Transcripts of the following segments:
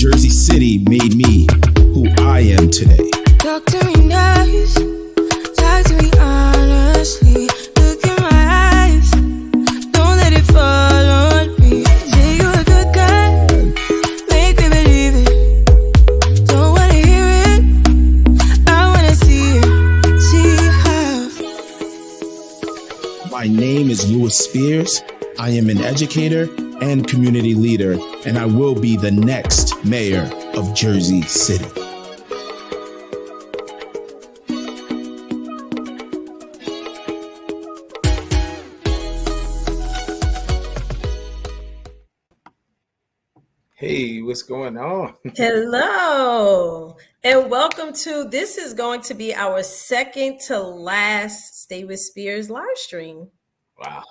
Jersey City made me who I am today. Talk to me nice, talk to me honestly. Look in my eyes, don't let it fall on me. Say you're a good guy, make me believe it. Don't wanna hear it, I wanna see it. See how. My name is Lewis Spears. I am an educator and community leader, and I will be the next mayor of Jersey City. Hey, what's going on? Hello, and welcome to, this is going to be our second to last Stay with Spears live stream. Wow.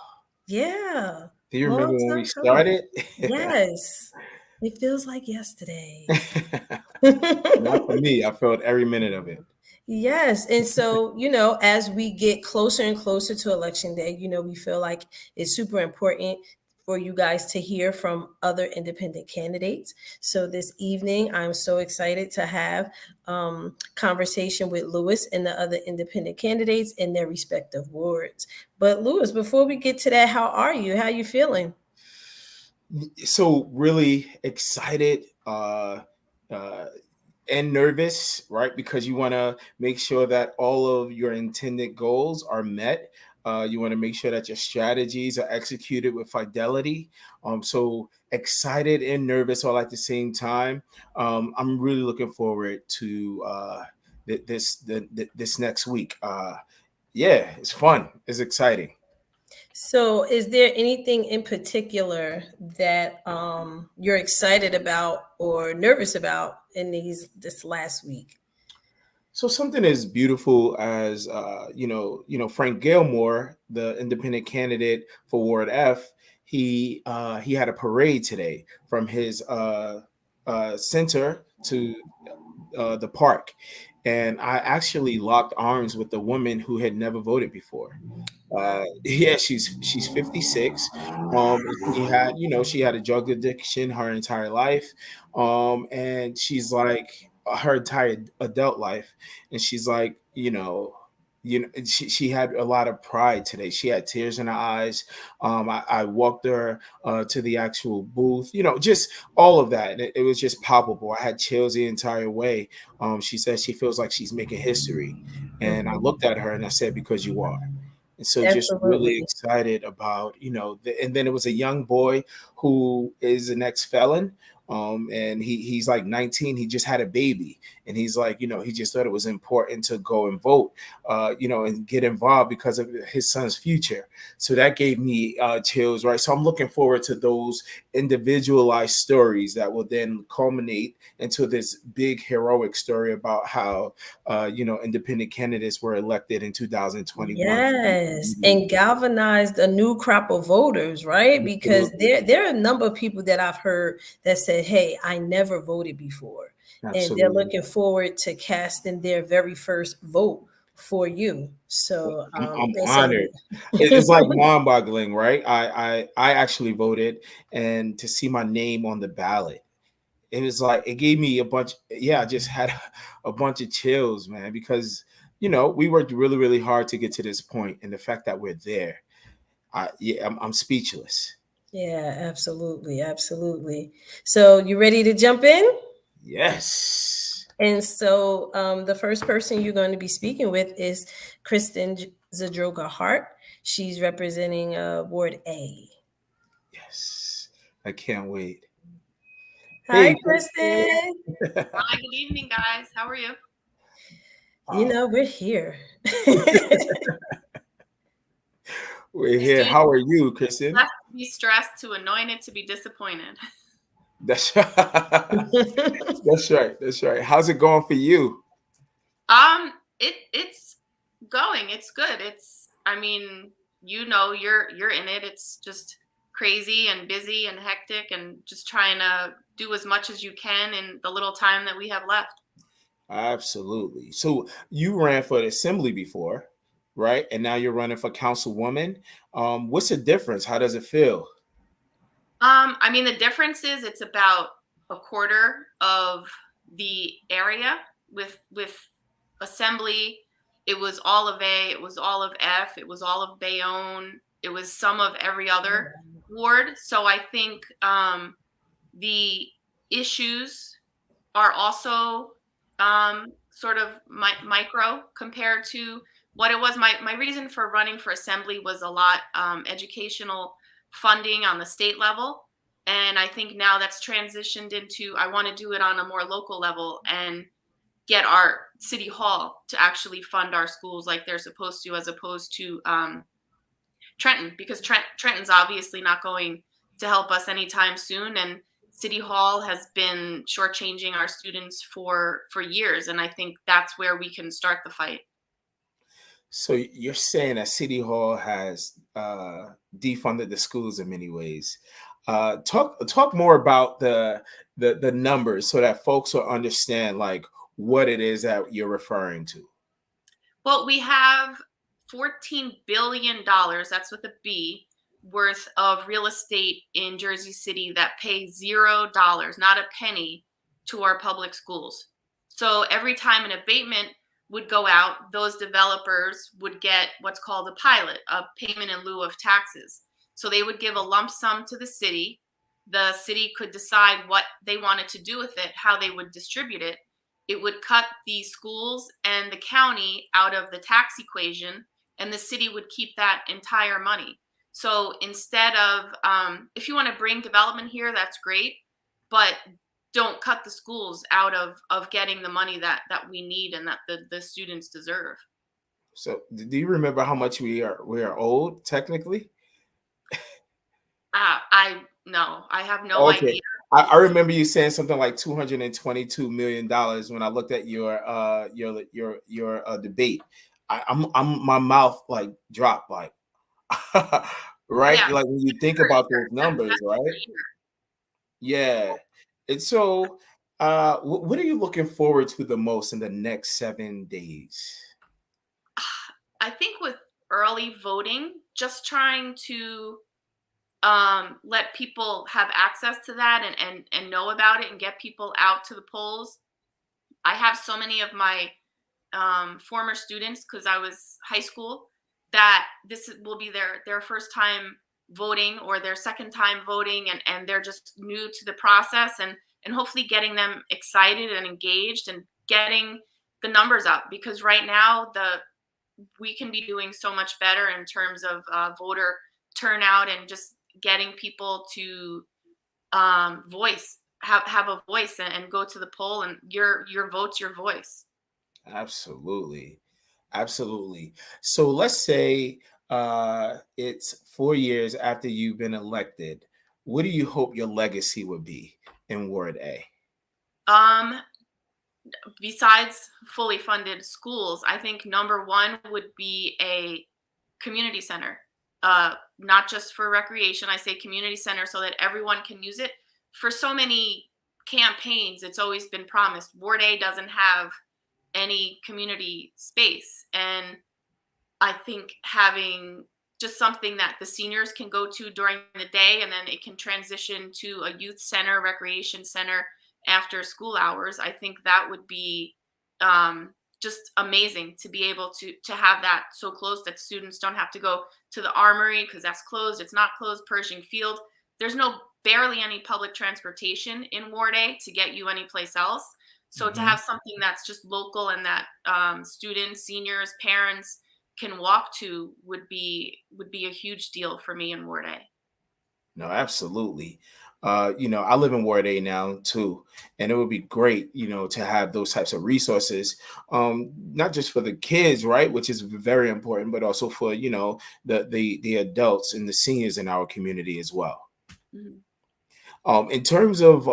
Yeah. Do you remember when we coming. started? Yes. It feels like yesterday. Not for me. I felt every minute of it. Yes. And so, as we get closer and closer to Election Day, we feel like it's super important for you guys to hear from other independent candidates. So this evening, I'm so excited to have conversation with Lewis and the other independent candidates in their respective wards. But Lewis, before we get to that, how are you? How are you feeling? So really excited and nervous, right? Because you want to make sure that all of your intended goals are met. You want to make sure that your strategies are executed with fidelity. So excited and nervous all at the same time. I'm really looking forward to this next week. Yeah, it's fun. It's exciting. So is there anything in particular that you're excited about or nervous about in this last week? So something as beautiful as Frank Gilmore, the independent candidate for Ward F, he had a parade today from his center to the park, and I actually locked arms with a woman who had never voted before. She's 56. She had a drug addiction her entire life, and she's like her entire adult life, and she's like, she had a lot of pride today. She had tears in her eyes. I walked her to the actual booth, just all of that. And it was just palpable. I had chills the entire way. She says she feels like she's making history. And I looked at her and I said, because you are. And so just really excited about, and then it was a young boy who is an ex-felon. And he's like 19. He just had a baby, and he's like, he just thought it was important to go and vote, and get involved because of his son's future. So that gave me chills, right? So I'm looking forward to those individualized stories that will then culminate into this big heroic story about how, independent candidates were elected in 2021. Yes, and galvanized a new crop of voters, right? Because there are a number of people that I've heard that said, hey, I never voted before. Absolutely. And they're looking forward to casting their very first vote for you. So I'm honored. It's like mind-boggling, right? I actually voted, and to see my name on the ballot, it was like, it gave me I just had a bunch of chills, man, because we worked really, really hard to get to this point, and the fact that we're there, I'm speechless. Yeah, absolutely. Absolutely. So you ready to jump in? Yes. And so the first person you're going to be speaking with is Kristin Hart. She's representing Ward A. Yes. I can't wait. Hi, Kristin. Hi, good evening, guys. How are you? We're here. We're here. How are you, Kristin? Left to be stressed, to anointed, to be disappointed. That's right. That's right. How's it going for you? It's going. It's good. You're in it. It's just crazy and busy and hectic, and just trying to do as much as you can in the little time that we have left. Absolutely. So you ran for the assembly before, right? And now you're running for councilwoman. What's the difference? How does it feel? The difference is it's about a quarter of the area with assembly. It was all of A, it was all of F, it was all of Bayonne, it was some of every other ward. So I think the issues are also sort of micro compared to what it was. My reason for running for assembly was a lot educational funding on the state level. And I think now that's transitioned into, I want to do it on a more local level and get our city hall to actually fund our schools like they're supposed to, as opposed to Trenton, because Trenton's obviously not going to help us anytime soon. And City Hall has been shortchanging our students for years. And I think that's where we can start the fight. So you're saying that City Hall has defunded the schools in many ways. Talk more about the numbers so that folks will understand like what it is that you're referring to. Well, we have $14 billion, that's with a B, worth of real estate in Jersey City that pay $0, not a penny, to our public schools. So every time an abatement would go out, those developers would get what's called a pilot, a payment in lieu of taxes. So they would give a lump sum to the city. The city could decide what they wanted to do with it, how they would distribute it. It would cut the schools and the county out of the tax equation, and the city would keep that entire money. So instead of, if you want to bring development here, that's great, but don't cut the schools out of getting the money that we need and that the students deserve. So do you remember how much we are owed technically? I have no idea. I remember you saying something like $222 million when I looked at your debate. I'm my mouth like dropped like right? Yeah. Like when you think about those numbers, right? Yeah. And so what are you looking forward to the most in the next 7 days? I think with early voting, just trying to let people have access to that and know about it and get people out to the polls. I have so many of my former students, because I was high school, that this will be their first time voting or their second time voting, and they're just new to the process, and hopefully getting them excited and engaged and getting the numbers up, because right now we can be doing so much better in terms of voter turnout and just getting people to have a voice and go to the poll, and your vote's your voice. Absolutely. So let's say it's 4 years after you've been elected. What do you hope your legacy would be in Ward A? Besides fully funded schools, I think number one would be a community center. Not just for recreation. I say community center so that everyone can use it. For so many campaigns, it's always been promised Ward A doesn't have any community space. And I think having just something that the seniors can go to during the day, and then it can transition to a youth center, recreation center after school hours, I think that would be just amazing to be able to have that so close that students don't have to go to the Armory because that's closed. It's not closed. Pershing Field. There's barely any public transportation in Ward A to get you anyplace else. So to have something that's just local and that students, seniors, parents can walk to would be a huge deal for me in Ward A. No, absolutely. I live in Ward A now too, and it would be great, to have those types of resources, not just for the kids, right, which is very important, but also for the adults and the seniors in our community as well. Mm-hmm. In terms of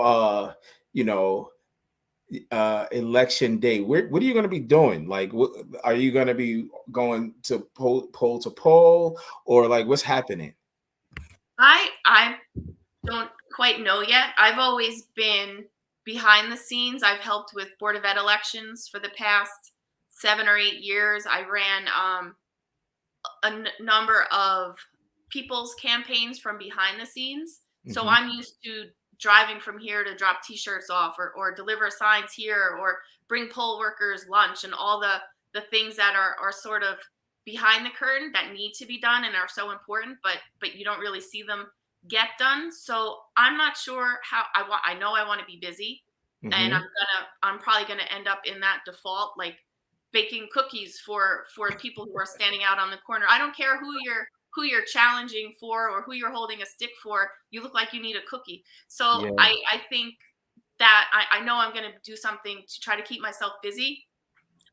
election day, what are you going to be doing? Like, are you going to be going to poll to poll, or like what's happening? I don't quite know yet. I've always been behind the scenes. I've helped with Board of Ed elections for the past 7 or 8 years. I ran a number of people's campaigns from behind the scenes. Mm-hmm. So I'm used to driving from here to drop t-shirts off, or deliver signs here, or bring poll workers lunch, and all the things that are sort of behind the curtain that need to be done and are so important, but you don't really see them get done. So I'm not sure how I know I want to be busy, and I'm probably gonna end up in that default, like baking cookies for people who are standing out on the corner. I don't care who you're challenging for or who you're holding a stick for. You look like you need a cookie. So Yeah. I think that I know I'm going to do something to try to keep myself busy,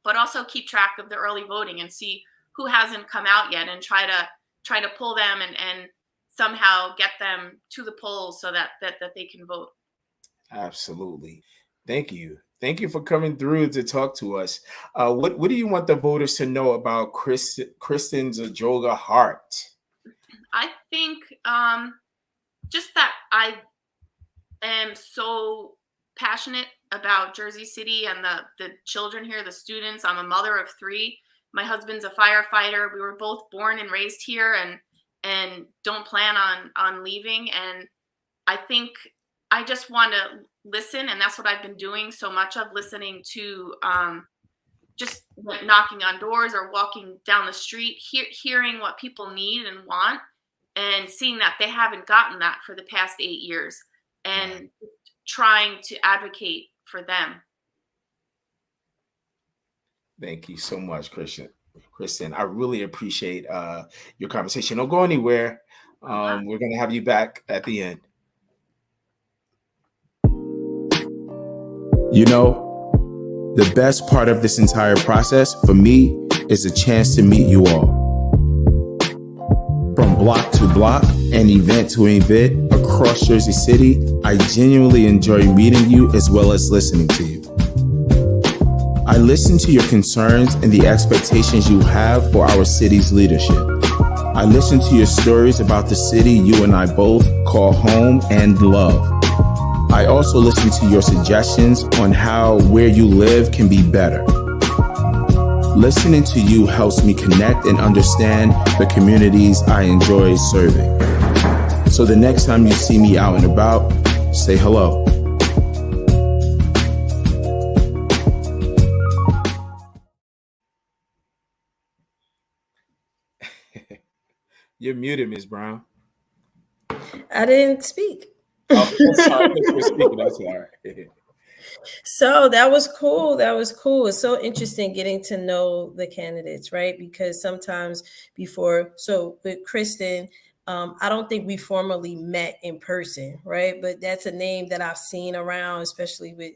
but also keep track of the early voting and see who hasn't come out yet, and try to pull them and somehow get them to the polls so that they can vote. Absolutely. Thank you. Thank you for coming through to talk to us. What do you want the voters to know about Kristin Hart? I think just that I am so passionate about Jersey City and the children here, the students. I'm a mother of 3. My husband's a firefighter. We were both born and raised here, and don't plan on leaving. And I think I just want to listen, and that's what I've been doing so much of, listening to just knocking on doors or walking down the street, hearing what people need and want, and seeing that they haven't gotten that for the past 8 years, and trying to advocate for them. Thank you so much, Kristin. I really appreciate your conversation. Don't go anywhere. We're going to have you back at the end. You know, the best part of this entire process for me is a chance to meet you all. From block to block and event to event across Jersey City, I genuinely enjoy meeting you as well as listening to you. I listen to your concerns and the expectations you have for our city's leadership. I listen to your stories about the city you and I both call home and love. I also listen to your suggestions on how where you live can be better. Listening to you helps me connect and understand the communities I enjoy serving. So the next time you see me out and about, say hello. You're muted, Ms. Brown. I didn't speak. Oh, sorry. We're speaking. That's all right. So that was cool. That was cool. It's so interesting getting to know the candidates, right? Because sometimes so with Kristin, I don't think we formally met in person, right? But that's a name that I've seen around, especially with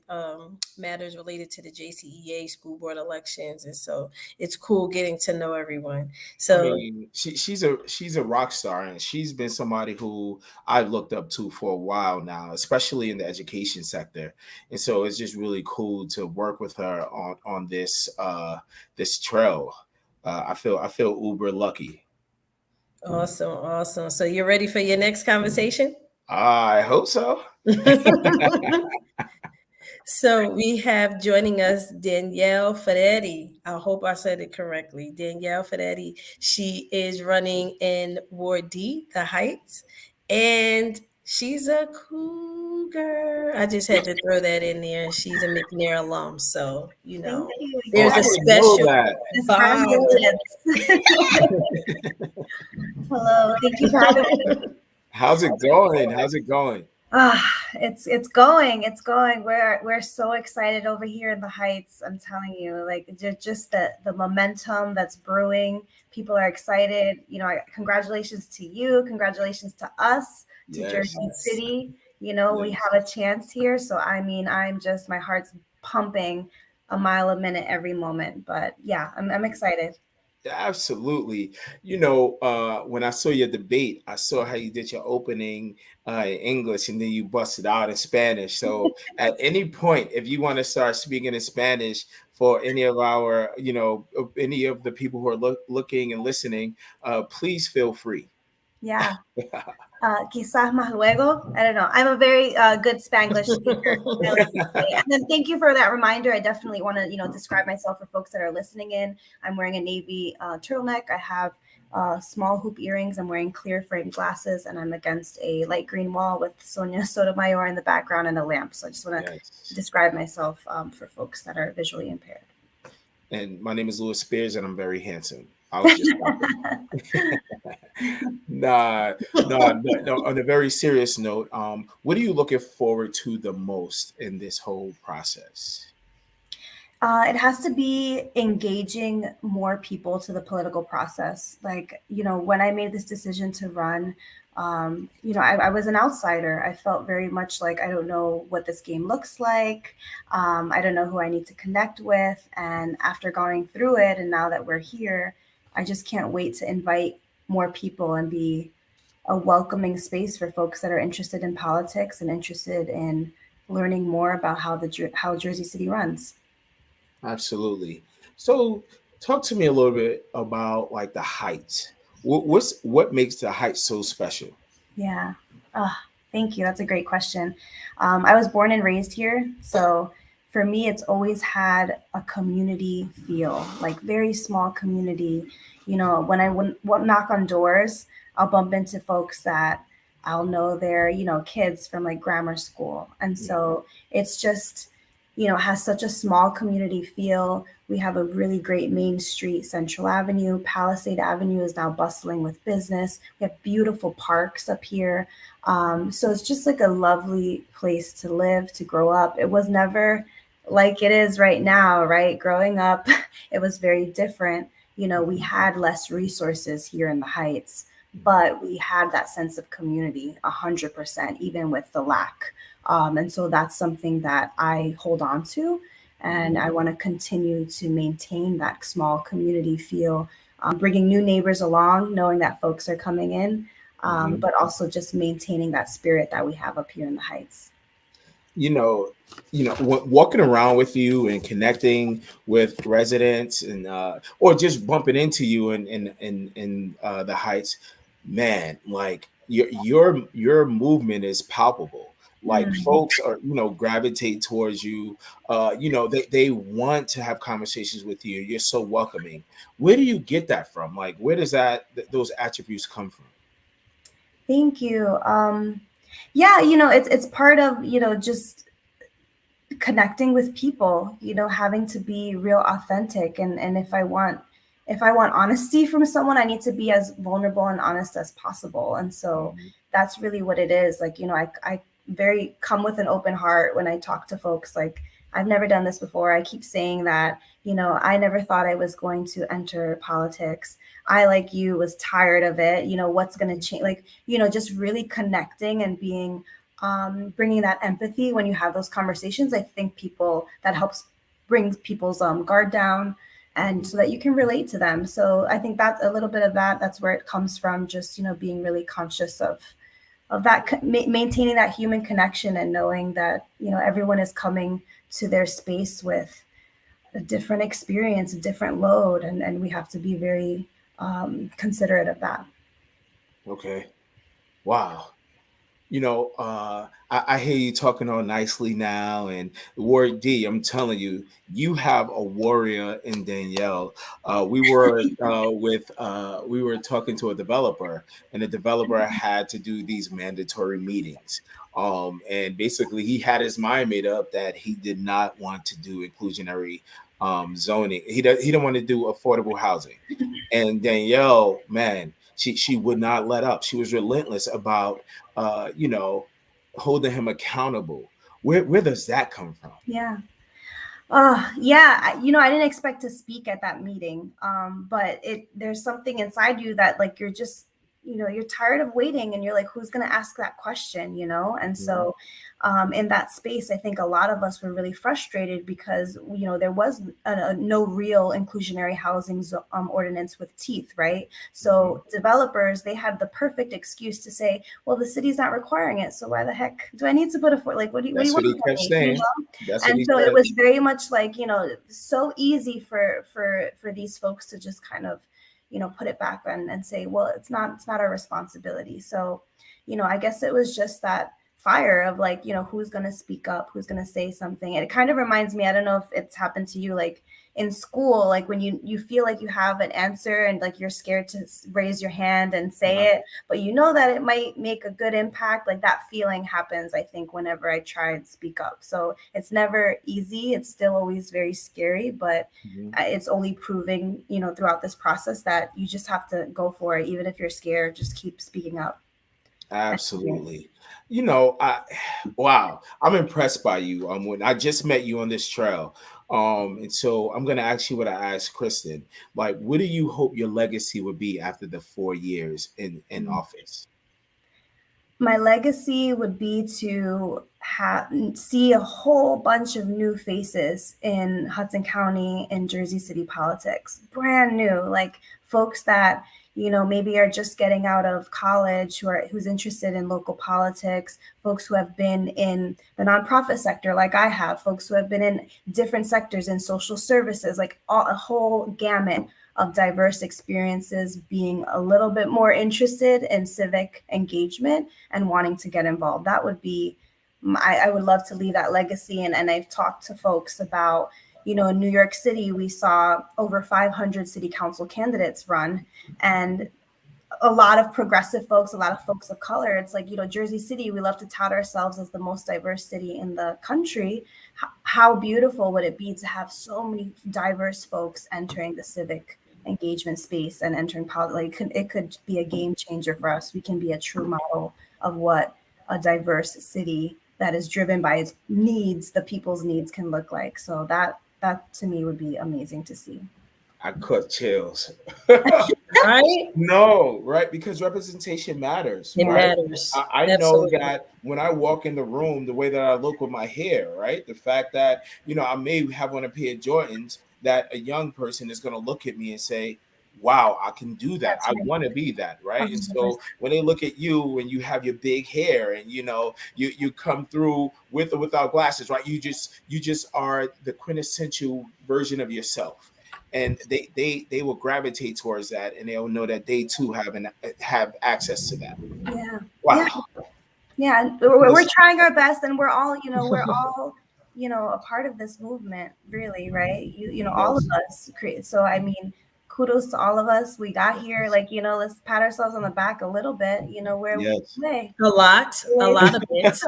matters related to the JCEA school board elections. And so it's cool getting to know everyone. So I mean, she's a rock star, and she's been somebody who I've looked up to for a while now, especially in the education sector. And so it's just really cool to work with her on this this trail. I feel uber lucky. Awesome. So you're ready for your next conversation? I hope so. So we have joining us Danielle Ferretti. I hope I said it correctly. Danielle Ferretti. She is running in Ward D, the Heights, and she's a cougar. I just had to throw that in there. She's a McNair alum, so you know there's a special bond. Hello, thank you for having me. How's it going? It's going. We're so excited over here in the Heights. I'm telling you, like just the momentum that's brewing. People are excited. You know, congratulations to you. Congratulations to us, to Jersey City. You know, we have a chance here. So I mean, my heart's pumping a mile a minute every moment. But yeah, I'm excited. Absolutely. You know, when I saw your debate, I saw how you did your opening in English and then you busted out in Spanish. So at any point, if you want to start speaking in Spanish for any of our, you know, any of the people who are looking and listening, please feel free. Yeah. Quizás más luego. I don't know. I'm a very good Spanglish speaker. I like to say. And then thank you for that reminder. I definitely want to, describe myself for folks that are listening in. I'm wearing a navy turtleneck. I have small hoop earrings. I'm wearing clear frame glasses, and I'm against a light green wall with Sonia Sotomayor in the background and a lamp. So I just want to Yes. describe myself for folks that are visually impaired. And my name is Lewis Spears, and I'm very handsome. I was just no. On a very serious note, what are you looking forward to the most in this whole process? It has to be engaging more people to the political process. Like, when I made this decision to run, I was an outsider. I felt very much like I don't know what this game looks like. I don't know who I need to connect with. And after going through it, and now that we're here, I just can't wait to invite more people and be a welcoming space for folks that are interested in politics and interested in learning more about how Jersey City runs. Absolutely. So, talk to me a little bit about like the Heights. What makes the Heights so special? Yeah. Thank you. That's a great question. I was born and raised here. So for me, it's always had a community feel, like very small community. When I wouldn't knock on doors, I'll bump into folks that I'll know they're, kids from like grammar school. And so it's just, has such a small community feel. We have a really great main street, Central Avenue. Palisade Avenue is now bustling with business. We have beautiful parks up here. So it's just like a lovely place to live, to grow up. It was never like it is right now, right? Growing up, it was very different. We had less resources here in the Heights, but we had that sense of community 100%, even with the lack. And so that's something that I hold on to. And I want to continue to maintain that small community feel, bringing new neighbors along, knowing that folks are coming in, but also just maintaining that spirit that we have up here in the Heights. Walking around with you and connecting with residents and or just bumping into you in the Heights, man, like your movement is palpable. Like folks are, gravitate towards you. They want to have conversations with you. You're so welcoming. Where do you get that from? Like, where does those attributes come from? Thank you. Yeah, it's part of, just connecting with people, having to be real authentic. And if I want honesty from someone, I need to be as vulnerable and honest as possible. And so that's really what it is. Like, I very come with an open heart when I talk to folks. Like, I've never done this before. I keep saying that, I never thought I was going to enter politics. I, like you, was tired of it. What's going to change? Like, just really connecting and being, bringing that empathy when you have those conversations. I think that helps bring people's guard down, and so that you can relate to them. So I think that's a little bit of that. That's where it comes from. Just, being really conscious of that, maintaining that human connection, and knowing that, everyone is coming to their space with a different experience, a different load, and we have to be very considerate of that. Okay. Wow. I hear you talking all nicely now, and Ward D, I'm telling you, you have a warrior in Danielle. We were talking to a developer, and the developer had to do these mandatory meetings. And basically he had his mind made up that he did not want to do inclusionary zoning. He didn't want to do affordable housing. And Danielle, man, she would not let up. She was relentless about holding him accountable. Where does that come from? Yeah. Yeah. I didn't expect to speak at that meeting. But there's something inside you that, like, you're just, you're tired of waiting, and you're like, who's going to ask that question, And so in that space, I think a lot of us were really frustrated because, there was no real inclusionary housing ordinance with teeth, right? So developers, they had the perfect excuse to say, well, the city's not requiring it, so why the heck do I need to put a like, what do you want he kept saying. And so it was very much like, so easy for these folks to just kind of, put it back and say, well, it's not our responsibility. So, I guess it was just that fire of like, who's going to speak up, who's going to say something. And it kind of reminds me, I don't know if it's happened to you, like in school, like when you feel like you have an answer and like you're scared to raise your hand and say it, but that it might make a good impact. Like that feeling happens, I think, whenever I try and speak up. So it's never easy. It's still always very scary, but it's only proving, throughout this process that you just have to go for it. Even if you're scared, just keep speaking up. Absolutely. Wow, I'm impressed by you. When I just met you on this trail. And so I'm going to ask you what I asked Kristin. Like, what do you hope your legacy would be after the 4 years in office? My legacy would be to see a whole bunch of new faces in Hudson County and Jersey City politics, brand new, like folks that maybe are just getting out of college, who's interested in local politics, folks who have been in the nonprofit sector like I have, folks who have been in different sectors in social services, like a whole gamut of diverse experiences, being a little bit more interested in civic engagement and wanting to get involved. That would be, I would love to leave that legacy. And I've talked to folks about, in New York City, we saw over 500 city council candidates run, and a lot of progressive folks, a lot of folks of color. It's like, Jersey City, we love to tout ourselves as the most diverse city in the country. How beautiful would it be to have so many diverse folks entering the civic engagement space and entering politics? Like, it could be a game changer for us. We can be a true model of what a diverse city that is driven by its needs, the people's needs, can look like. So that to me would be amazing to see. I caught chills. Right? No, right? Because representation matters. It right? matters. I know that when I walk in the room, the way that I look with my hair, right? The fact that, I may have on a pair of Jordans, that a young person is going to look at me and say, wow, I can do that. I want to be that, right? 100%. And so when they look at you and you have your big hair and you come through with or without glasses, right? You just are the quintessential version of yourself, and they will gravitate towards that, and they'll know that they too have access to that. Yeah. Wow. Yeah. We're trying our best, and we're all a part of this movement, really, right? All of us create. So I mean, kudos to all of us. We got here, like, let's pat ourselves on the back a little bit. We're a week away. A lot of it.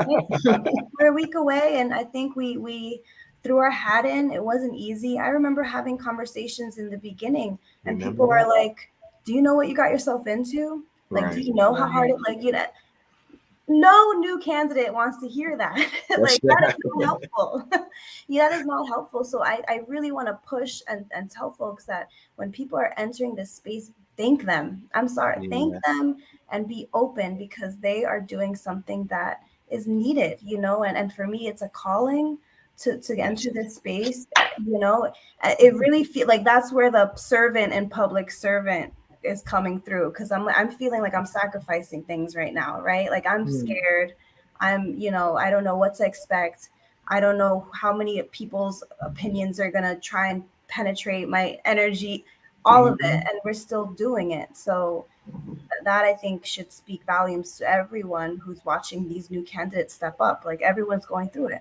We're a week away, and I think we threw our hat in. It wasn't easy. I remember having conversations in the beginning, and people were like, "Do you know what you got yourself into? Like, right. Do you know how hard it No new candidate wants to hear that. Like, that is not helpful. That is not helpful. So I really want to push and tell folks that when people are entering this space, thank them. I'm sorry, thank them and be open, because they are doing something that is needed, and for me, it's a calling to enter this space. It really feels like that's where the servant and public servant is coming through, because I'm feeling like I'm sacrificing things right now, right? Like, I'm scared. I'm, I don't know what to expect. I don't know how many people's opinions are gonna try and penetrate my energy, all of it, and we're still doing it. So that, I think, should speak volumes to everyone who's watching these new candidates step up. Like, everyone's going through it.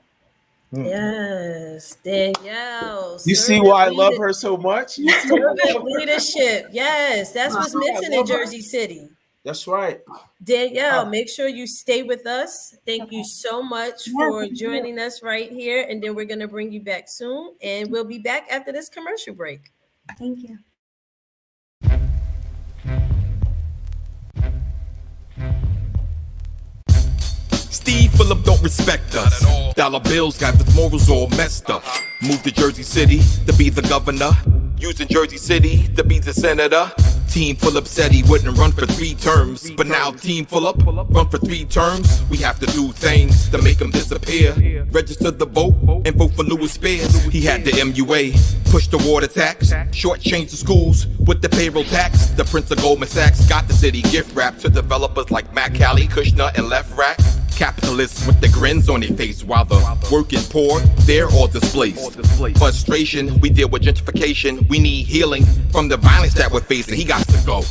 Yes, Danielle. You see why I love her so much? Servant leadership. Yes, that's what's missing in Jersey City. That's right. Danielle, make sure you stay with us. Thank you so much for joining us right here. And then we're going to bring you back soon. And we'll be back after this commercial break. Thank you. Steve Phillip don't respect us. Dollar bills got his morals all messed up. Moved to Jersey City to be the governor. Using Jersey City to be the senator. Team Phillip said he wouldn't run for 3 terms, but now Team Phillip run for 3 terms. We have to do things to make him disappear. Register the vote and vote for Lewis Spears. He had the MUA, pushed the water tax, shortchanged the schools with the payroll tax. The Prince of Goldman Sachs got the city gift wrapped to developers like Matt Calley, Kushner, and Left Rack. Capitalists with their grins on their face, while the working poor, they're all displaced. Frustration, we deal with gentrification. We need healing from the violence that we're facing. He got to go.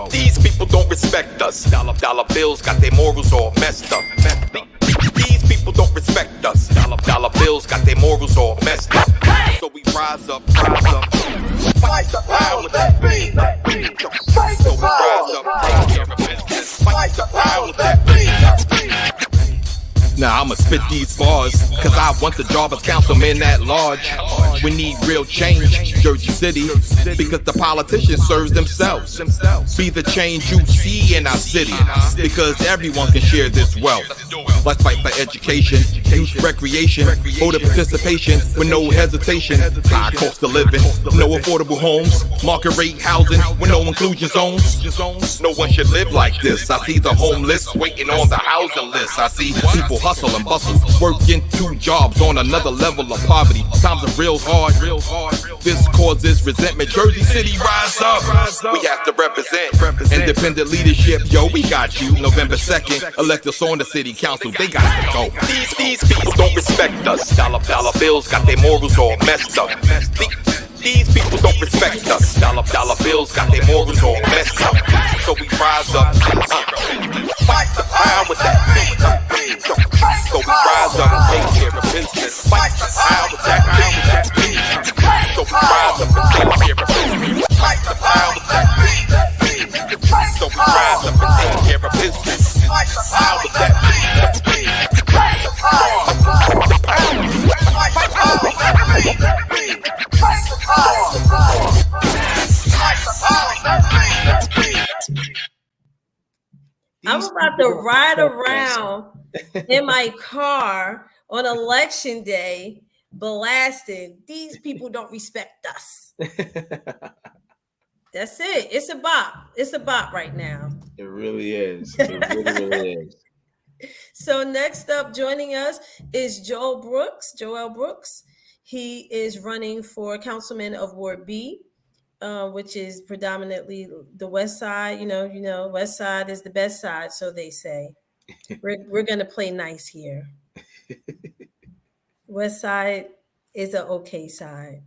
These people don't respect us. Dollar bills got their morals all messed up. These people don't respect us. Dollar bills got their morals all messed up. So we rise up. Fight the power that be. So we rise up. Take care of business. Fight the power that be. Now I'ma spit these bars, cause I want the job as councilman at large. We need real change, Jersey City, because the politicians serve themselves. Be the change you see in our city, because everyone can share this wealth. Let's fight for education, youth recreation, voter participation with no hesitation. High cost of living, no affordable homes, market rate housing with no inclusion zones. No one should live like this. I see the homeless waiting on the housing list. I see people hustle and bustle, working 2 jobs on another level of poverty. Times are real hard. This causes resentment. Jersey City, rise up. We have to represent independent leadership. Yo, we got you. November 2nd, elect us on the city council. They got to go. These people don't respect us. Dollar bills got their morals all messed up. These people don't respect us. Dollar bills got their morals all messed up. So we rise up. Fight the power that be. So we rise up and take care of business. Fight the power that be. So we rise up and take care of business. Fight the power that be. So we rise up and take care of business. Fight the power that be. Fight the power that be. I'm about to ride around in my car on election day blasting, these people don't respect us. That's it. It's a bop. It's a bop right now. It really is. It really is. So next up, joining us is Joel Brooks. He is running for councilman of Ward B, which is predominantly the West Side. You know, West Side is the best side, so they say. We're gonna play nice here. West Side is an okay side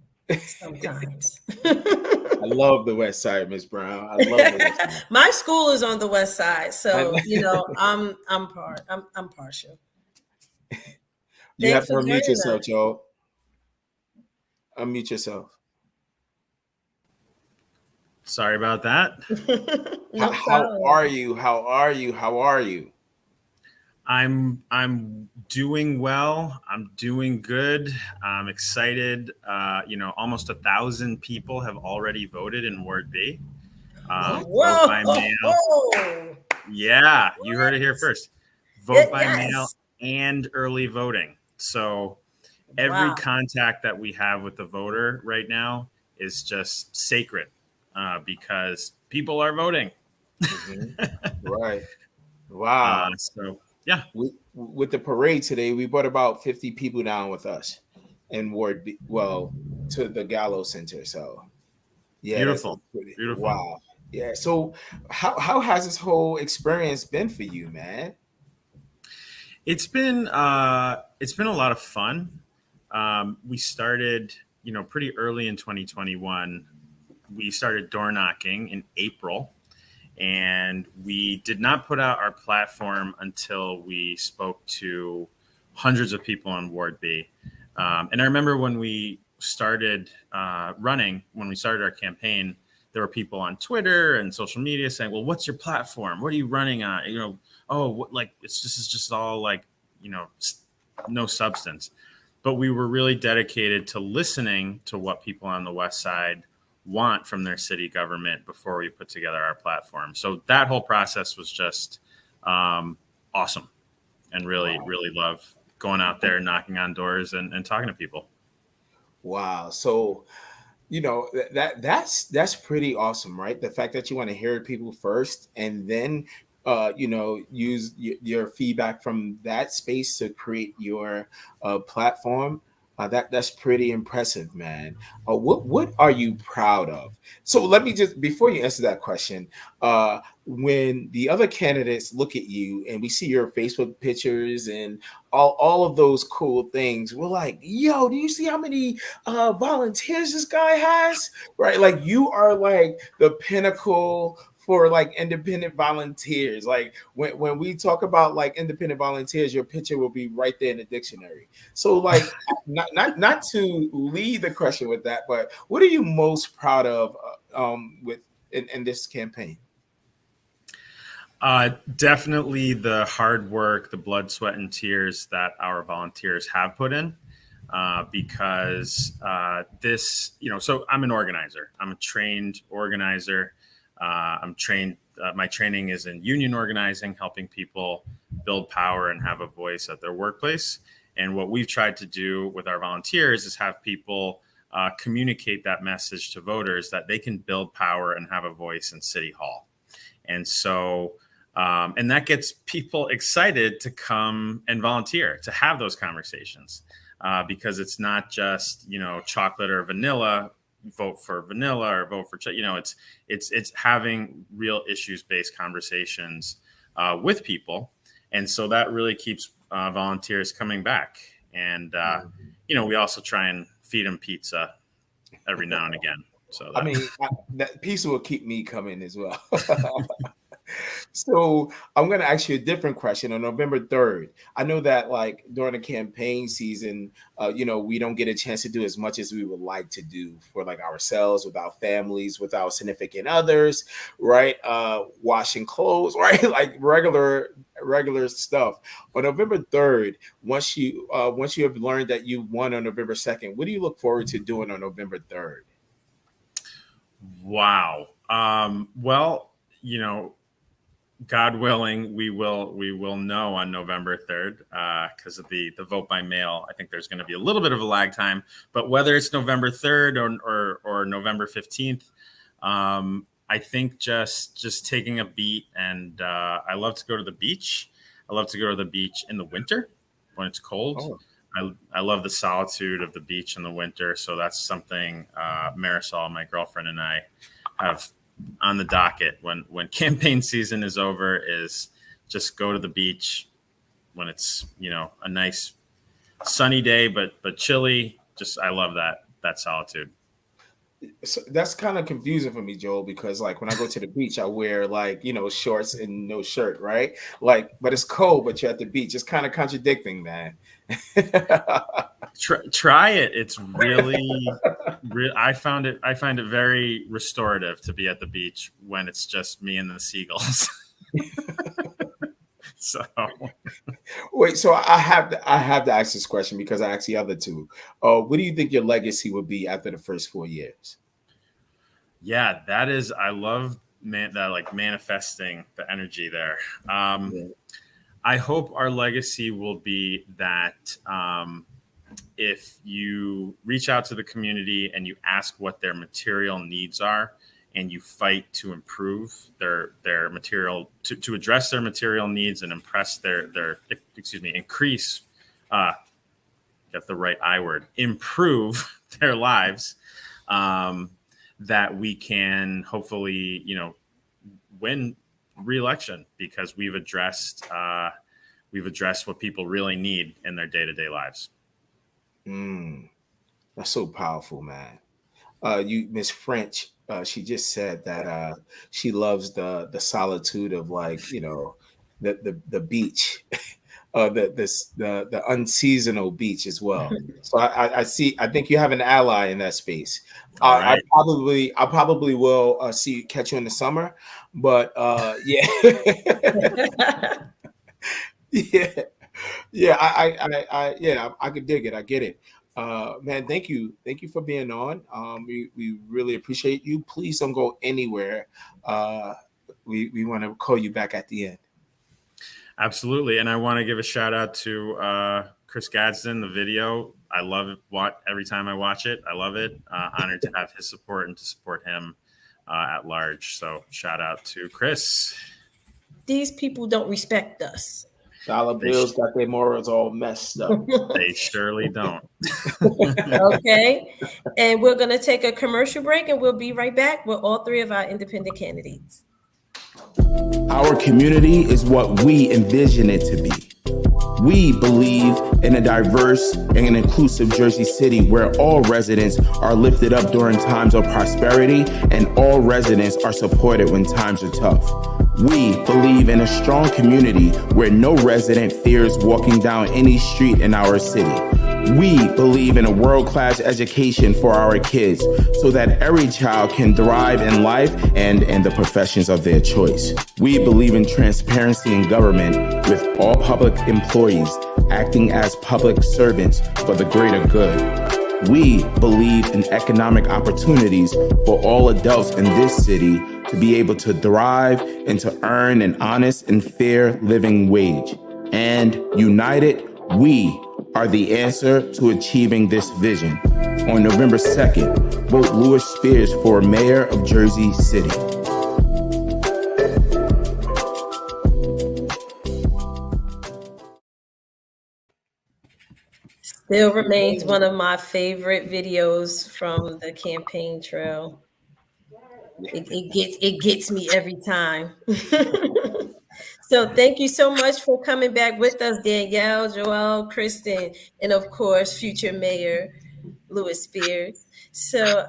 sometimes. I love the West Side, Miss Brown. I love the West Side. My school is on the West Side, so I'm partial. You have to unmute yourself, Joe. Unmute yourself. Sorry about that. How are you? I'm doing well. I'm doing good. I'm excited. Almost 1,000 people have already voted in Ward B. Vote by mail. Yeah, you heard it here first. Vote by mail and early voting. So every contact that we have with the voter right now is just sacred because people are voting. Mm-hmm. Right. Wow. Yeah. With the parade today, we brought about 50 people down with us in Ward B, to the Gallo Center. So, yeah. Beautiful. Wow. Yeah. So, how has this whole experience been for you, man? It's been a lot of fun. We started, pretty early in 2021. We started door knocking in April. And we did not put out our platform until we spoke to hundreds of people on Ward B. And I remember when we started when we started our campaign, there were people on Twitter and social media saying, well, what's your platform? What are you running on? It's just all no substance. But we were really dedicated to listening to what people on the West Side want from their city government before we put together our platform. So that whole process was just awesome, and really love going out there, knocking on doors and talking to people. Wow. So, that's pretty awesome, right? The fact that you want to hear people first and then, use your feedback from that space to create your platform. That's pretty impressive, man. What are you proud of? So let me just, before you answer that question, when the other candidates look at you and we see your Facebook pictures and all of those cool things, we're like, yo, do you see how many volunteers this guy has? Right? Like you are like the pinnacle for like independent volunteers. Like when we talk about like independent volunteers, your picture will be right there in the dictionary. So like not to lead the question with that, but what are you most proud of with in this campaign? Definitely the hard work, the blood, sweat, and tears that our volunteers have put in. Because this, so I'm an organizer. I'm a trained organizer. I'm trained. My training is in union organizing, helping people build power and have a voice at their workplace. And what we've tried to do with our volunteers is have people communicate that message to voters that they can build power and have a voice in City Hall. And so, and that gets people excited to come and volunteer, to have those conversations, because it's not just, chocolate or vanilla, vote for vanilla or vote for, it's having real issues-based conversations with people. And so that really keeps volunteers coming back. And, we also try and feed them pizza every now and again. So that pizza will keep me coming as well. So I'm going to ask you a different question. On November 3rd, I know that like during the campaign season, we don't get a chance to do as much as we would like to do for like ourselves, with our families, with our significant others, right? Washing clothes, right? Like regular stuff. On November 3rd, once you have learned that you won on November 2nd, what do you look forward to doing on November 3rd? Wow. Well, God willing, we will know on November 3rd because of the vote by mail. I think there's going to be a little bit of a lag time, but whether it's November 3rd or November 15th, I think just taking a beat. And I love to go to the beach. I love to go to the beach in the winter when it's cold. Oh. I love the solitude of the beach in the winter. So that's something Marisol, my girlfriend, and I have on the docket when campaign season is over, is just go to the beach when it's, a nice sunny day, but chilly. Just, I love that solitude. So that's kind of confusing for me, Joel, because like when I go to the beach, I wear like, shorts and no shirt, right? Like, but it's cold, but you're at the beach. It's kind of contradicting, man. Try it. It's really, I find it very restorative to be at the beach when it's just me and the seagulls. So wait, so I have to ask this question because I asked the other two. What do you think your legacy would be after the first 4 years? Yeah, that is, I love that, like manifesting the energy there. I hope our legacy will be that if you reach out to the community and you ask what their material needs are, and you fight to improve their material, to address their material needs and increase, get the right I word, improve their lives, that we can hopefully, win re-election because we've addressed what people really need in their day-to-day lives. That's so powerful, man. Miss French, she just said that she loves the solitude of like, the beach, the unseasonal beach as well. So I think you have an ally in that space. Right. I probably will catch you in the summer, but yeah. I could dig it. I get it. Man, thank you for being on. We really appreciate you. Please don't go anywhere. We want to call you back at the end. Absolutely, and I want to give a shout out to Chris Gadsden. The video, I love it. Every time I watch it, I love it. Honored to have his support and to support him at large. So shout out to Chris. These people don't respect us. Dollar bills got their morals all messed up. They surely don't. Okay. And we're going to take a commercial break, and we'll be right back with all three of our independent candidates. Our community is what we envision it to be. We believe in a diverse and an inclusive Jersey City where all residents are lifted up during times of prosperity and all residents are supported when times are tough. We believe in a strong community where no resident fears walking down any street in our city. We believe in a world-class education for our kids so that every child can thrive in life and in the professions of their choice. We believe in transparency in government with all public employees acting as public servants for the greater good. We believe in economic opportunities for all adults in this city to be able to thrive and to earn an honest and fair living wage. And united, we are the answer to achieving this vision. On November 2nd, vote Lewis Spears for Mayor of Jersey City. Still remains one of my favorite videos from the campaign trail. It gets me every time. So thank you so much for coming back with us, Danielle, Joelle, Kristin, and of course, future Mayor Lewis Spears. So,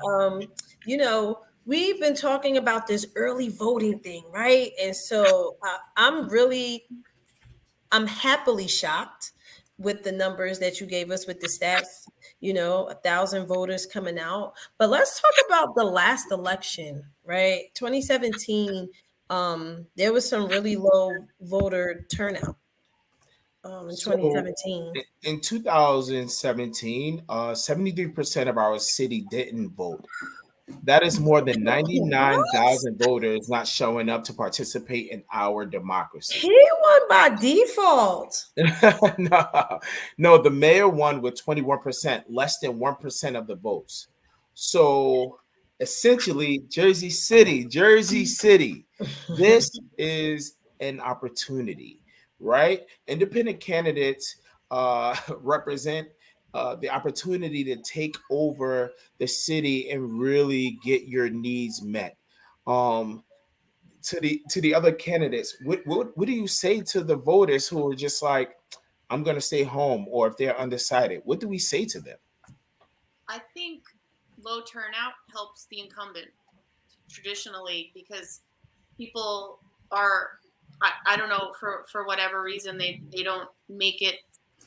we've been talking about this early voting thing, right? And so I'm happily shocked with the numbers that you gave us with the stats, 1,000 voters coming out. But let's talk about the last election, right? 2017. There was some really low voter turnout in 2017. In 2017, 73% of our city didn't vote. That is more than 99,000 voters not showing up to participate in our democracy. He won by default. No, the mayor won with 21%, less than 1% of the votes. So essentially, Jersey City, this is an opportunity, right? Independent candidates represent the opportunity to take over the city and really get your needs met. To the other candidates, what do you say to the voters who are just like, I'm going to stay home, or if they're undecided? What do we say to them? I think low turnout helps the incumbent traditionally, because people are, I don't know, for whatever reason, they don't make it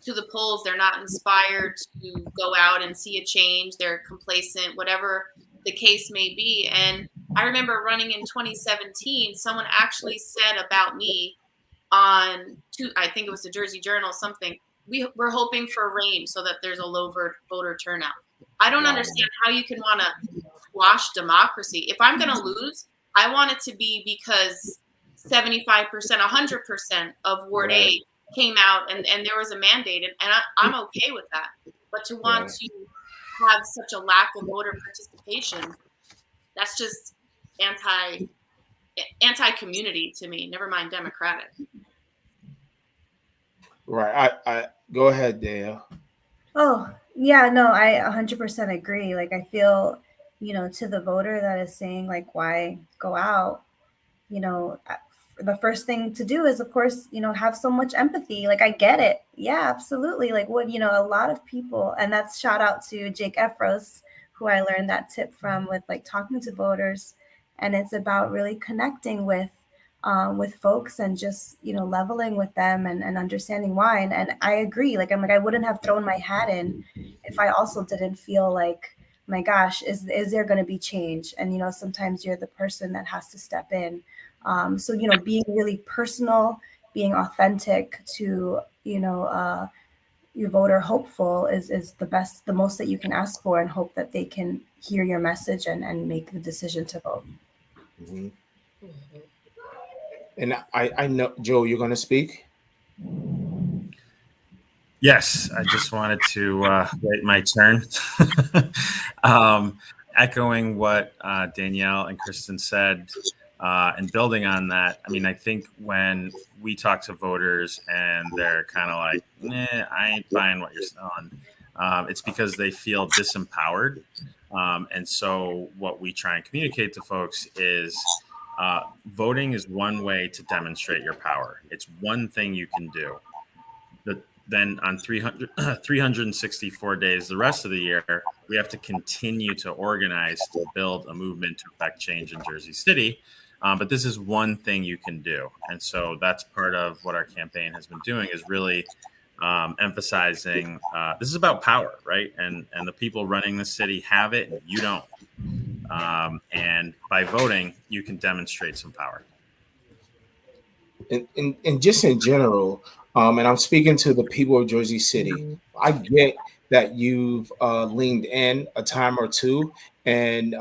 to the polls. They're not inspired to go out and see a change. They're complacent, whatever the case may be. And I remember running in 2017, someone actually said about me I think it was the Jersey Journal, something, we're hoping for rain so that there's a low voter turnout. I don't understand how you can want to squash democracy. If I'm going to lose, I want it to be because 75%, 100% of Ward A came out and there was a mandate, and I'm okay with that. But to want to have such a lack of voter participation, that's just anti-community to me, never mind democratic. Right. I go ahead, Dale. Oh, yeah, no, I 100% agree. Like, I feel, to the voter that is saying, like, why go out, the first thing to do is, of course, have so much empathy. Like, I get it. Yeah, absolutely. Like, a lot of people, and that's shout out to Jake Efros, who I learned that tip from with, like, talking to voters. And it's about really connecting with folks and just, leveling with them and understanding why. And I agree. Like, I wouldn't have thrown my hat in if I also didn't feel like, my gosh, is there going to be change? And, sometimes you're the person that has to step in. So, being really personal, being authentic to, your voter hopeful is the most that you can ask for, and hope that they can hear your message and make the decision to vote. Mm-hmm. And I know, Joe, you're going to speak? Yes, I just wanted to wait my turn. Echoing what Danielle and Kristin said, And building on that, I mean, I think when we talk to voters and they're kind of like, I ain't buying what you're selling, it's because they feel disempowered. And so what we try and communicate to folks is voting is one way to demonstrate your power. It's one thing you can do. Then on 364 days, the rest of the year, we have to continue to organize to build a movement to affect change in Jersey City. But this is one thing you can do. And so that's part of what our campaign has been doing, is really emphasizing this is about power, right? And the people running the city have it, and you don't. And by voting, you can demonstrate some power. And just in general, and I'm speaking to the people of Jersey City, I get that you've leaned in a time or two, and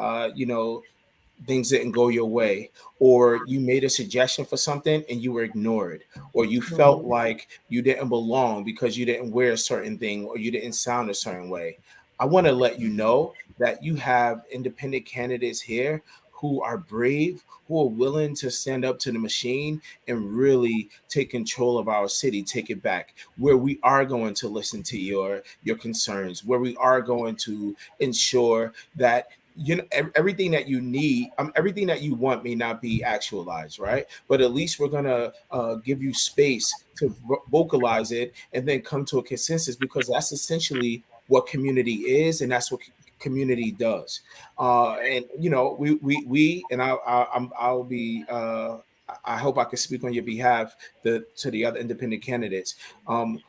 things didn't go your way, or you made a suggestion for something and you were ignored, or you felt like you didn't belong because you didn't wear a certain thing or you didn't sound a certain way. I want to let you know that you have independent candidates here who are brave, who are willing to stand up to the machine and really take control of our city, take it back, where we are going to listen to your concerns, where we are going to ensure that everything that you need, everything that you want may not be actualized, right? But at least we're gonna give you space to vocalize it and then come to a consensus, because that's essentially what community is, and that's what community does. And we and I'll be. I hope I can speak on your behalf to the other independent candidates.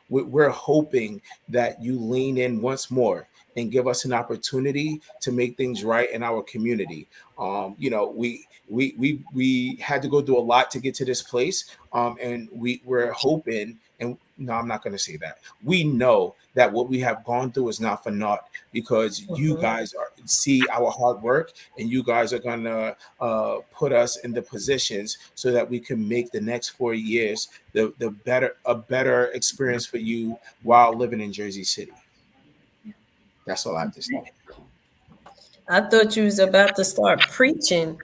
We're hoping that you lean in once more and give us an opportunity to make things right in our community. We had to go through a lot to get to this place, and we're hoping. And no, I'm not going to say that. We know that what we have gone through is not for naught, because you guys see our hard work, and you guys are going to put us in the positions so that we can make the next 4 years a better experience for you while living in Jersey City. That's all I have to say. I thought you was about to start preaching.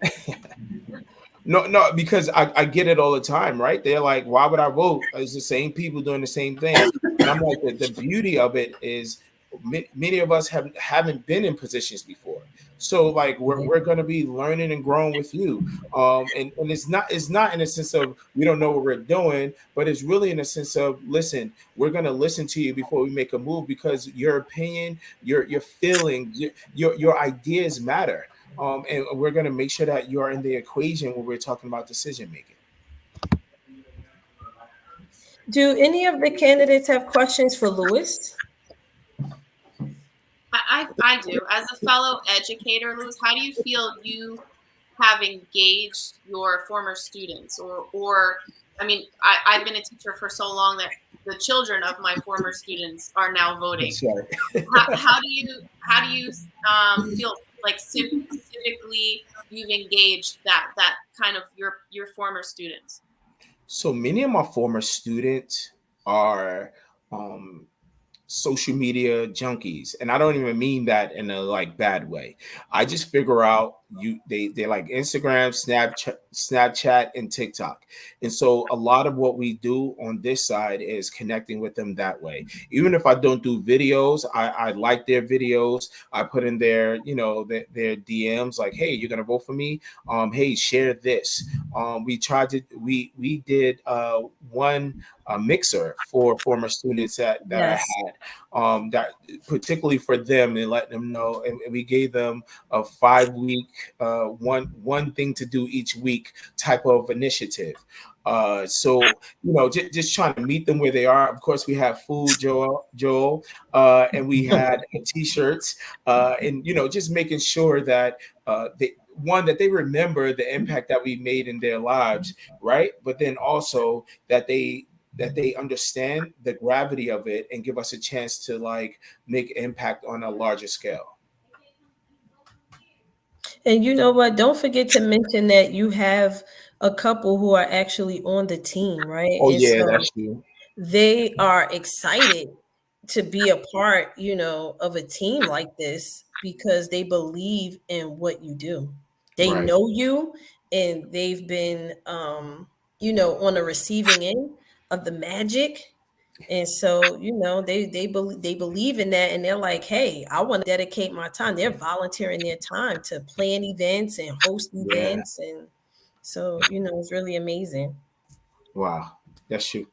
No, because I get it all the time, right? They're like, why would I vote? It's the same people doing the same thing. And I'm like, the beauty of it is many of us haven't been in positions before. So like we're going to be learning and growing with you. And it's not in a sense of we don't know what we're doing, but it's really in a sense of, listen, we're going to listen to you before we make a move, because your opinion, your feelings, your ideas matter. And we're going to make sure that you are in the equation when we're talking about decision making. Do any of the candidates have questions for Lewis? I do. As a fellow educator, Lewis, how do you feel you have engaged your former students? Or I mean, I've been a teacher for so long that the children of my former students are now voting. How do you feel like specifically you've engaged that kind of your former students? So many of my former students are social media junkies, and I don't even mean that in a like bad way. I just figure out they like Instagram, Snapchat, and TikTok. And so a lot of what we do on this side is connecting with them that way. Even if I don't do videos, I like their videos. I put in their their DMs like, hey, you're gonna vote for me? Hey, share this. We did one mixer for former students that I had, that particularly for them, and let them know, and we gave them a 5-week one thing to do each week type of initiative. So just trying to meet them where they are. Of course, we have food, Joel, and we had t-shirts, and just making sure that that they remember the impact that we made in their lives, right? But then also that they understand the gravity of it and give us a chance to like make impact on a larger scale. And you know what? Don't forget to mention that you have a couple who are actually on the team, right? Oh, and yeah, so that's true. they are excited to be a part, of a team like this, because they believe in what you do. They know you, and they've been, you know, on the receiving end of the magic. And so, you know, they believe in that, and they're like, hey, I want to dedicate my time. They're volunteering their time to plan events and host Yeah. events. And so, you know, it's really amazing. Wow. That's true.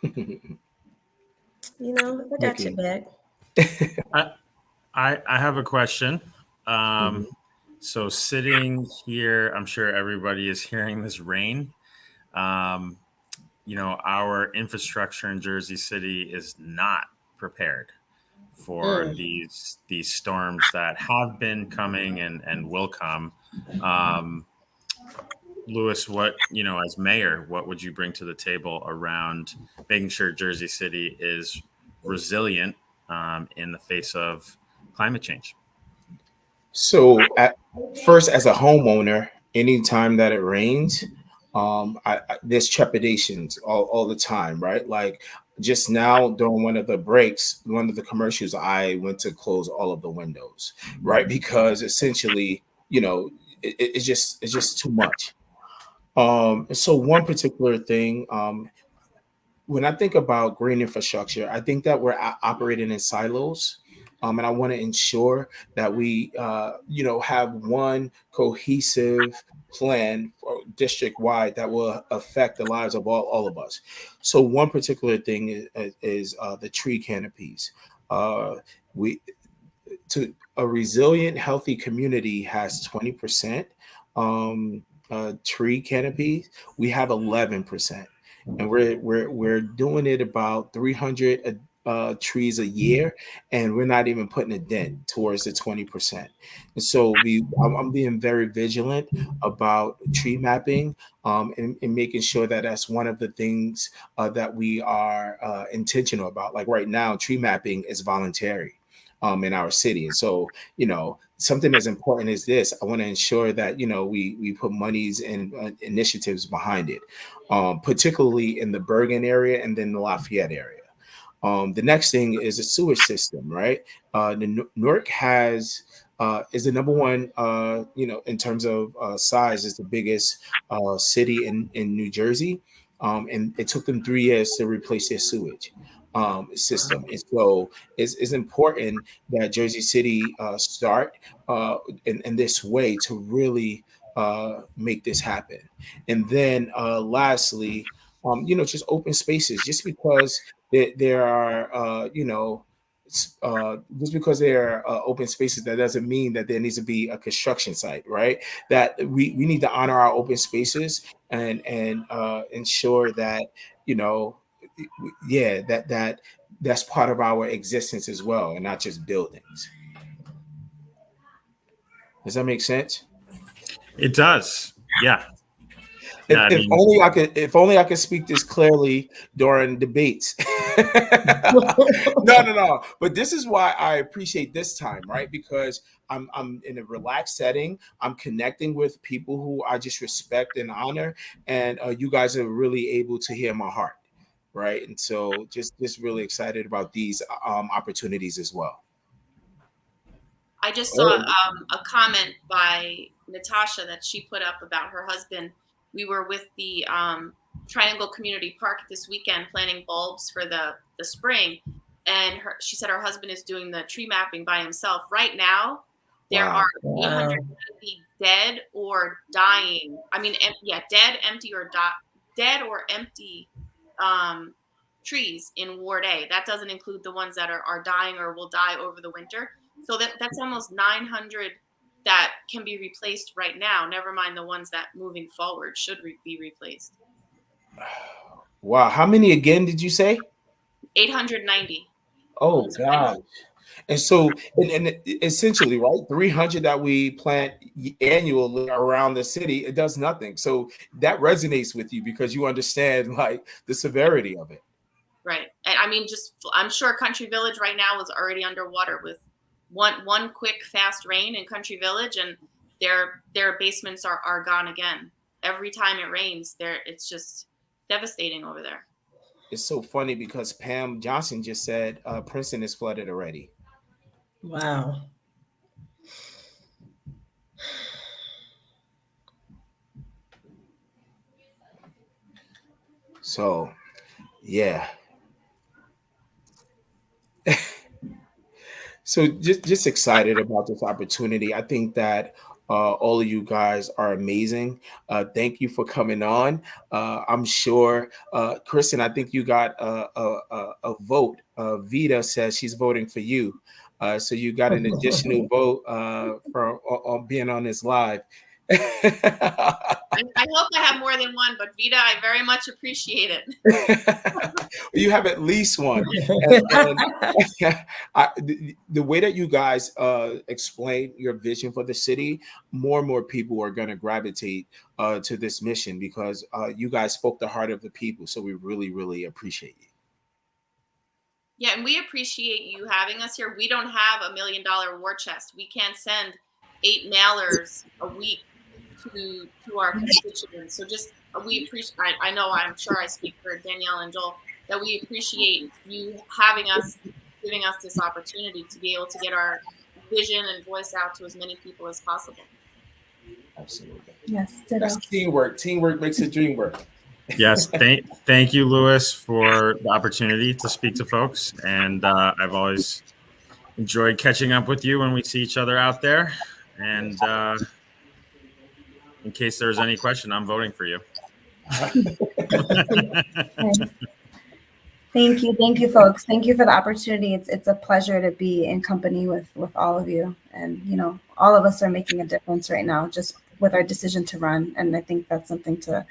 You know, I got your Nikki. back. I have a question. Mhm. So sitting here, I'm sure everybody is hearing this rain. Um, you know, our infrastructure in Jersey City is not prepared for Mm. these storms that have been coming and will come. Um, Lewis, what, you know, as mayor, what would you bring to the table around making sure Jersey City is resilient in the face of climate change? So, first, as a homeowner, anytime that it rains, there's trepidations all the time, right? Like just now during one of the breaks, one of the commercials, I went to close all of the windows, right? Because essentially, you know, it's just too much. So one particular thing, when I think about green infrastructure, I think that we're operating in silos. And I want to ensure that we, you know, have one cohesive plan district wide that will affect the lives of all of us. So one particular thing is the tree canopies. We to a resilient, healthy community has 20% tree canopies. We have 11%, and we're doing it about 300 trees a year, and we're not even putting a dent towards the 20%. And so I'm being very vigilant about tree mapping, and making sure that that's one of the things that we are intentional about. Like right now, tree mapping is voluntary in our city. And so, you know, something as important as this, I want to ensure that, you know, we put monies and initiatives behind it, particularly in the Bergen area and then the Lafayette area. The next thing is a sewage system, right? Newark has is the number one, you know, in terms of size, is the biggest city in New Jersey, and it took them 3 years to replace their sewage system. And so it's important that Jersey City start in this way to really make this happen. And then lastly, you know, just open spaces. Just because there are, you know, just because there are open spaces, that doesn't mean that there needs to be a construction site, right? That we need to honor our open spaces and ensure that, you know, yeah, that's part of our existence as well, and not just buildings. Does that make sense? It does. Yeah. Yeah. I If mean, only I could, if only I could speak this clearly during debates. No. But this is why I appreciate this time, right? Because I'm in a relaxed setting. I'm connecting with people who I just respect and honor, and you guys are really able to hear my heart, right? And so just really excited about these opportunities as well. I just saw Oh, a comment by Natasha that she put up about her husband. We were with the Triangle Community Park this weekend planning bulbs for the spring, and she said her husband is doing the tree mapping by himself. Right now, there are wow. 890 dead or dying. I mean, dead, empty, or dead or empty trees in Ward A. That doesn't include the ones that are dying or will die over the winter. So that's almost 900 that can be replaced right now. Never mind the ones that moving forward should be replaced. Wow. How many again did you say? 890. Oh God. And so, and essentially, right, 300 that we plant annually around the city, it does nothing. So that resonates with you because you understand like the severity of it. Right. And I mean, I'm sure Country Village right now is already underwater with one quick fast rain in Country Village, and their basements are gone again. Every time it rains, it's just devastating over there. It's so funny because Pam Johnson just said Princeton is flooded already. Wow. So, yeah. So just excited about this opportunity. I think that all of you guys are amazing. Thank you for coming on. I'm sure, Kristin, I think you got a vote. Vita says she's voting for you. So you got an additional vote for on being on this live. I hope I have more than one, but Vita, I very much appreciate it. You have at least one. The way that you guys explain your vision for the city, more and more people are going to gravitate to this mission because you guys spoke the heart of the people. So we really, really appreciate you. Yeah, and we appreciate you having us here. We don't have $1 million war chest. We can't send 8 mailers a week to our constituents. So just we appreciate. I'm sure I speak for Danielle and Joel that we appreciate you having us, giving us this opportunity to be able to get our vision and voice out to as many people as possible. Absolutely. Yes, that's teamwork. Teamwork makes the dream work. Yes, thank you, Lewis, for the opportunity to speak to folks. And I've always enjoyed catching up with you when we see each other out there. And in case there's any question, I'm voting for you. Thank you, folks. Thank you for the opportunity. It's a pleasure to be in company with all of you. And, all of us are making a difference right now just with our decision to run. And I think that's something to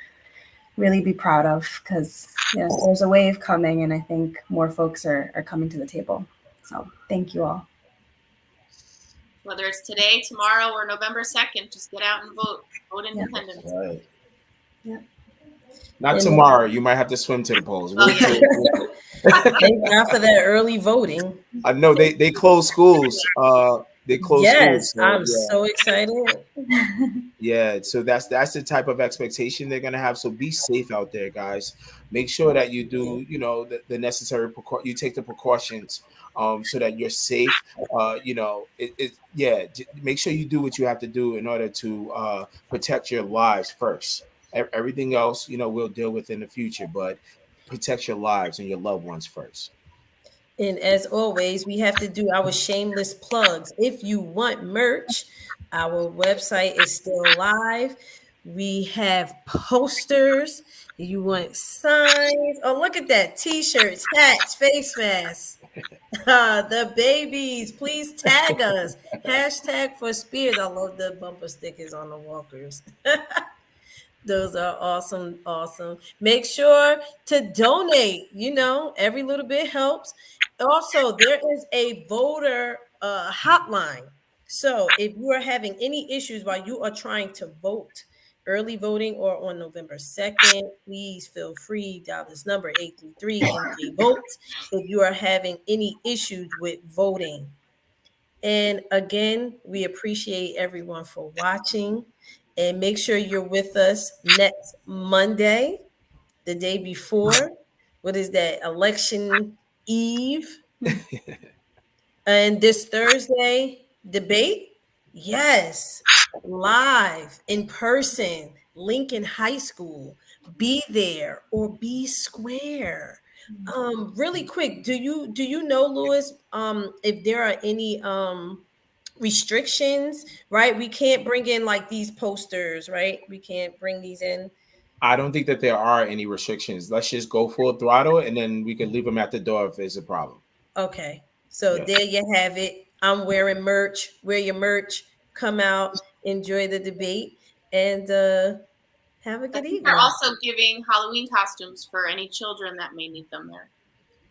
really be proud of because there's a wave coming and I think more folks are coming to the table. So thank you all. Whether it's today, tomorrow, or November 2nd, just get out and vote. Vote independent. Yeah. Right. Yeah. Not tomorrow. You might have to swim to the polls. Thank God for that early voting. I know they close schools. They close schools. So, I'm so excited. Yeah, so that's the type of expectation they're gonna have. So be safe out there, guys. Make sure that you do, the necessary you take the precautions. So that you're safe, make sure you do what you have to do in order to protect your lives first. Everything else, we'll deal with in the future, but protect your lives and your loved ones first. And as always, we have to do our shameless plugs. If you want merch, our website is still live. We have posters. You want signs? Oh, look at that. T-shirts, hats, face masks. The babies, please tag us. Hashtag for Spears. I love the bumper stickers on the walkers. Those are awesome. Make sure to donate. Every little bit helps. Also, there is a voter hotline. So if you are having any issues while you are trying to vote, early voting or on November 2nd, please feel free. Dial this number 833-MJ-VOTE if you are having any issues with voting. And again, we appreciate everyone for watching. And make sure you're with us next Monday, the day before. What is that? Election Eve. And this Thursday, debate. Yes, live in person, Lincoln High School. Be there or be square. Really quick, do you know, Lewis, if there are any restrictions, right? We can't bring in like these posters, right? We can't bring these in. I don't think that there are any restrictions. Let's just go full throttle and then we can leave them at the door if there's a problem. Okay, so there you have it. I'm wearing merch. Wear your merch. Come out, enjoy the debate, and have a good evening. They're also giving Halloween costumes for any children that may need them there.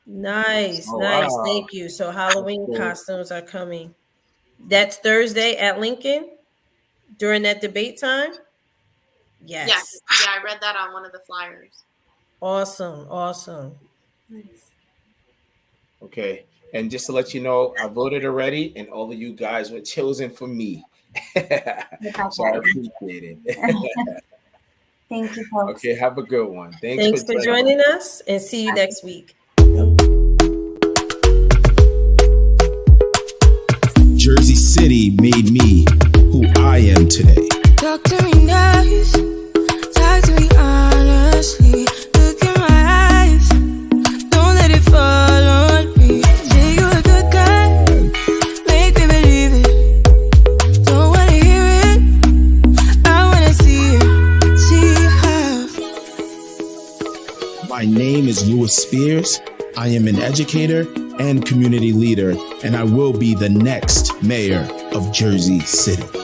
Nice. Wow. Thank you. So Halloween costumes are coming. That's Thursday at Lincoln during that debate time? Yes. Yeah, I read that on one of the flyers. Awesome. Nice. Okay. And just to let you know, I voted already, and all of you guys were chosen for me. So I appreciate it. Thank you, folks. Okay, have a good one. Thanks for joining us, and see you next week. Jersey City made me who I am today. Talk to me nice, talk to me honestly. Look in my My name is Lewis Spears. I am an educator and community leader, and I will be the next mayor of Jersey City.